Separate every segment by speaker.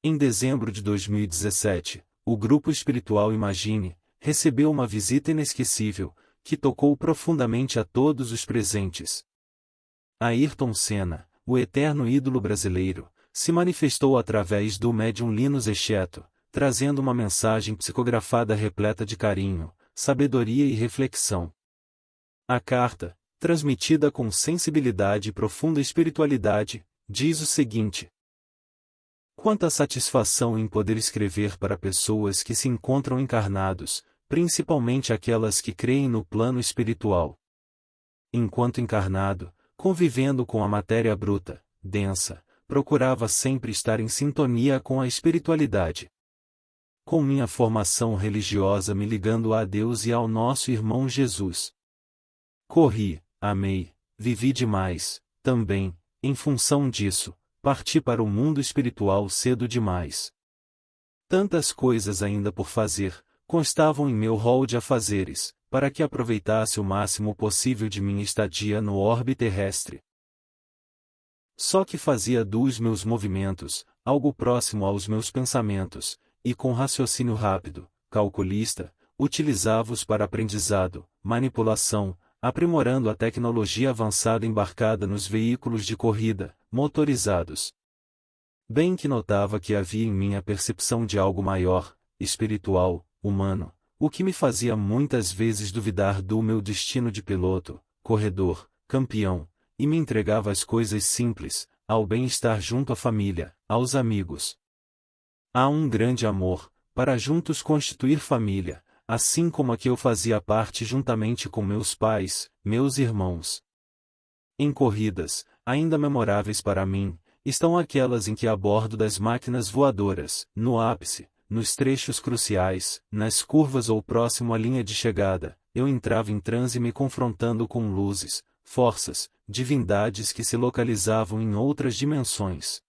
Speaker 1: Em dezembro de 2017, o grupo espiritual Imagine recebeu uma visita inesquecível, que tocou profundamente a todos os presentes. Ayrton Senna, o eterno ídolo brasileiro, se manifestou através do médium Linus Exeto, trazendo uma mensagem psicografada repleta de carinho, sabedoria e reflexão. A carta, transmitida com sensibilidade e profunda espiritualidade, diz o seguinte: quanta satisfação em poder escrever para pessoas que se encontram encarnados, principalmente aquelas que creem no plano espiritual. Enquanto encarnado, convivendo com a matéria bruta, densa, procurava sempre estar em sintonia com a espiritualidade. Com minha formação religiosa me ligando a Deus e ao nosso irmão Jesus. Corri, amei, vivi demais, também, em função disso, parti para o mundo espiritual cedo demais. Tantas coisas ainda por fazer, constavam em meu rol de afazeres, para que aproveitasse o máximo possível de minha estadia no orbe terrestre. Só que fazia dos meus movimentos, algo próximo aos meus pensamentos, e com raciocínio rápido, calculista, utilizava-os para aprendizado, manipulação, aprimorando a tecnologia avançada embarcada nos veículos de corrida, motorizados. Bem que notava que havia em mim a percepção de algo maior, espiritual, humano, o que me fazia muitas vezes duvidar do meu destino de piloto, corredor, campeão, e me entregava às coisas simples, ao bem-estar junto à família, aos amigos. Há um grande amor, para juntos constituir família, assim como a que eu fazia parte juntamente com meus pais, meus irmãos. Em corridas, ainda memoráveis para mim, estão aquelas em que a bordo das máquinas voadoras, no ápice, nos trechos cruciais, nas curvas ou próximo à linha de chegada, eu entrava em transe me confrontando com luzes, forças, divindades que se localizavam em outras dimensões.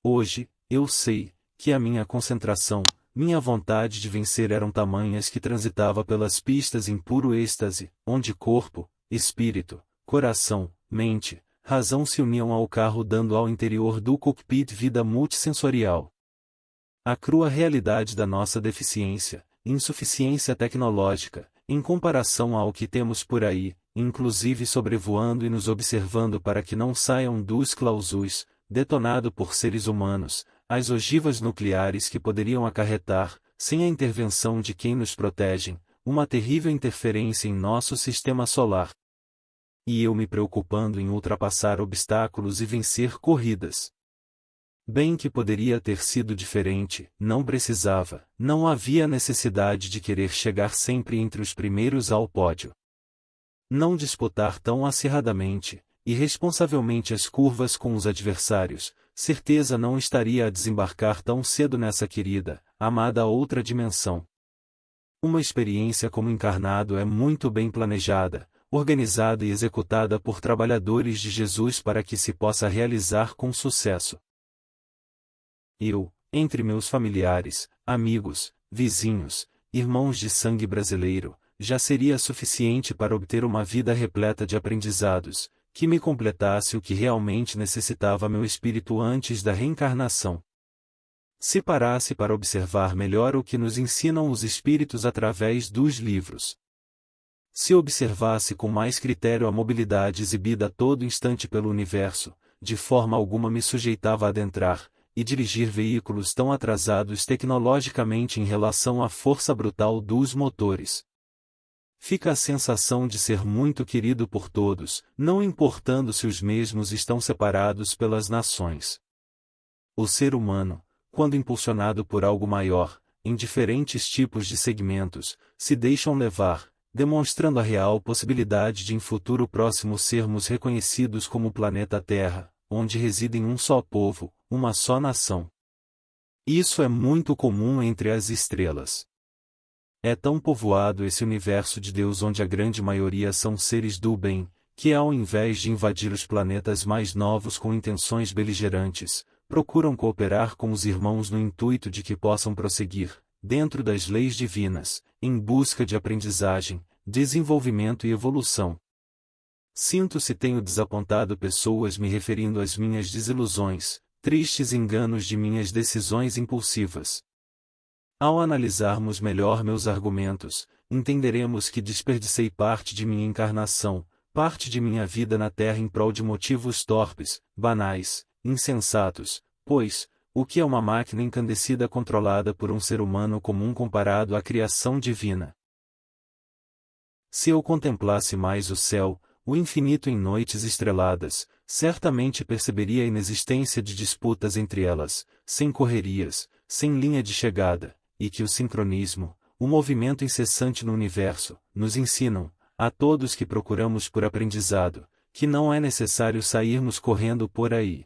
Speaker 1: Hoje, eu sei, que a minha concentração, minha vontade de vencer eram tamanhas que transitava pelas pistas em puro êxtase, onde corpo, espírito, coração, mente, razão se uniam ao carro dando ao interior do cockpit vida multissensorial. A crua realidade da nossa deficiência, insuficiência tecnológica, em comparação ao que temos por aí, inclusive sobrevoando e nos observando para que não saiam dos clausus, detonado por seres humanos, as ogivas nucleares que poderiam acarretar, sem a intervenção de quem nos protegem, uma terrível interferência em nosso sistema solar. E eu me preocupando em ultrapassar obstáculos e vencer corridas. Bem que poderia ter sido diferente, não precisava, não havia necessidade de querer chegar sempre entre os primeiros ao pódio. Não disputar tão acirradamente, irresponsavelmente as curvas com os adversários, certeza não estaria a desembarcar tão cedo nessa querida, amada outra dimensão. Uma experiência como encarnado é muito bem planejada, organizada e executada por trabalhadores de Jesus para que se possa realizar com sucesso. Eu, entre meus familiares, amigos, vizinhos, irmãos de sangue brasileiro, já seria suficiente para obter uma vida repleta de aprendizados, que me completasse o que realmente necessitava meu espírito antes da reencarnação. Se parasse para observar melhor o que nos ensinam os espíritos através dos livros. Se observasse com mais critério a mobilidade exibida a todo instante pelo universo, de forma alguma me sujeitava a adentrar e dirigir veículos tão atrasados tecnologicamente em relação à força brutal dos motores. Fica a sensação de ser muito querido por todos, não importando se os mesmos estão separados pelas nações. O ser humano, quando impulsionado por algo maior, em diferentes tipos de segmentos, se deixam levar, demonstrando a real possibilidade de em futuro próximo sermos reconhecidos como o planeta Terra, onde residem um só povo, uma só nação. Isso é muito comum entre as estrelas. É tão povoado esse universo de Deus onde a grande maioria são seres do bem, que ao invés de invadir os planetas mais novos com intenções beligerantes, procuram cooperar com os irmãos no intuito de que possam prosseguir, dentro das leis divinas, em busca de aprendizagem, desenvolvimento e evolução. Sinto se tenho desapontado pessoas me referindo às minhas desilusões, tristes enganos de minhas decisões impulsivas. Ao analisarmos melhor meus argumentos, entenderemos que desperdicei parte de minha encarnação, parte de minha vida na Terra em prol de motivos torpes, banais, insensatos, pois, o que é uma máquina encandecida controlada por um ser humano comum comparado à criação divina? Se eu contemplasse mais o céu, o infinito em noites estreladas, certamente perceberia a inexistência de disputas entre elas, sem correrias, sem linha de chegada, e que o sincronismo, o movimento incessante no universo, nos ensinam, a todos que procuramos por aprendizado, que não é necessário sairmos correndo por aí.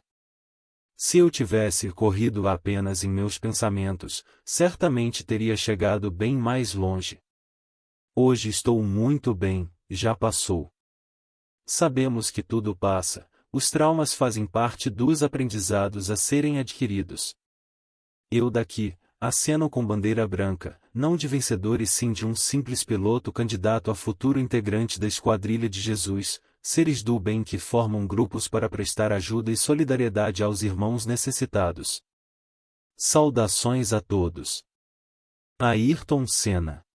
Speaker 1: Se eu tivesse corrido apenas em meus pensamentos, certamente teria chegado bem mais longe. Hoje estou muito bem, já passou. Sabemos que tudo passa, os traumas fazem parte dos aprendizados a serem adquiridos. Eu daqui, aceno com bandeira branca, não de vencedor e sim de um simples piloto candidato a futuro integrante da Esquadrilha de Jesus, seres do bem que formam grupos para prestar ajuda e solidariedade aos irmãos necessitados. Saudações a todos. Ayrton Senna.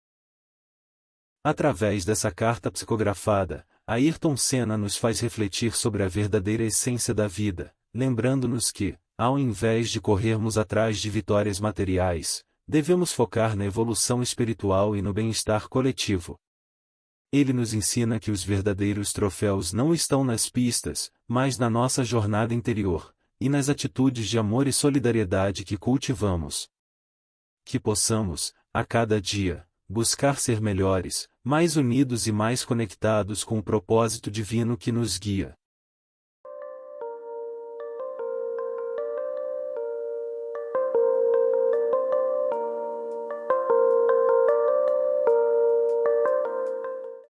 Speaker 1: Através dessa carta psicografada, Ayrton Senna nos faz refletir sobre a verdadeira essência da vida, lembrando-nos que, ao invés de corrermos atrás de vitórias materiais, devemos focar na evolução espiritual e no bem-estar coletivo. Ele nos ensina que os verdadeiros troféus não estão nas pistas, mas na nossa jornada interior, e nas atitudes de amor e solidariedade que cultivamos. Que possamos, a cada dia, buscar ser melhores, mais unidos e mais conectados com o propósito divino que nos guia.